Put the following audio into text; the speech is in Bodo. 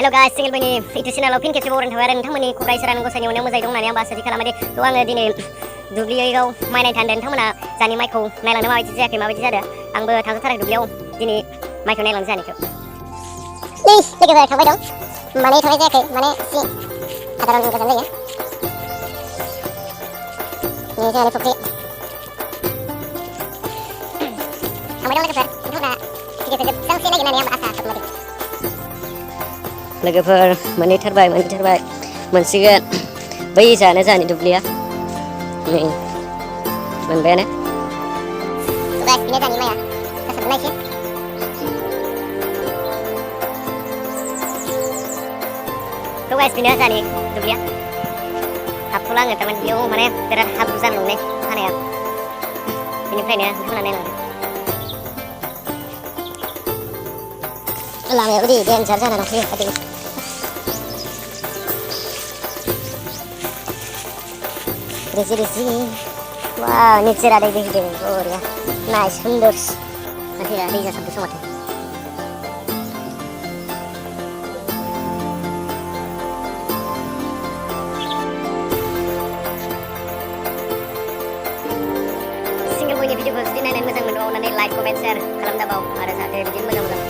हेल' गाइस सिंगल बयनि इउटुब चेनेलाव फिन खेबसे बरायनो थाबाय आरो नोंथांमोननि क'क्राझार गसाइनि अननायाव मोजाङै दं होननानै आं आसा खालामो थ' आङो दिनै दुब्लियाव माइ नायनो थांदों नोंथांमोना जानि माइखौ नायलांनो माबायदि जायाखै माबायदि जादों आंबो थांथाराखै दुब्लियाव दिनै माइखौ नायलांनो जानिखौ नै लोगोफोर थांबाय दं माने थांनाय जायाखै माने एसे आदाराव गोजान जायो नै जोंहानि फुख्रि थांबाय दं लोगोफोर नोंथांमोना भिडिअखौ जोबजांसे नायगोन होननानै आं आसा खालामो लोगोफोर मोनहैथारबाय मोनसिगोन बै जानो जानि दुब्लिया नै मोनबायानो गाइस बेनो जानि माइया जासाबना एसे थ' गाइस बेनो जानि दुब्लिया हाबथ'ला आङो थारमाने बेयाव माने बिराद हाब्रु जानो नंनाय हानाया बेनिफ्रायनो नोंथांमोना नायलांदो लामायाबो दे देन्जार जाना दंखायो ओरै रिजि वाव निजोरा दै बोहैदों बरिया नाय सुन्दर माथो दै जासाबदोंसो माथो सिंगल बयनि भिडिअखौ जुदि नायनानै मोजां मोनोबा अननानै लाइक कमेन्ट शेयार खालामदाबाव आरो जाहाथे बिदिनो मोजां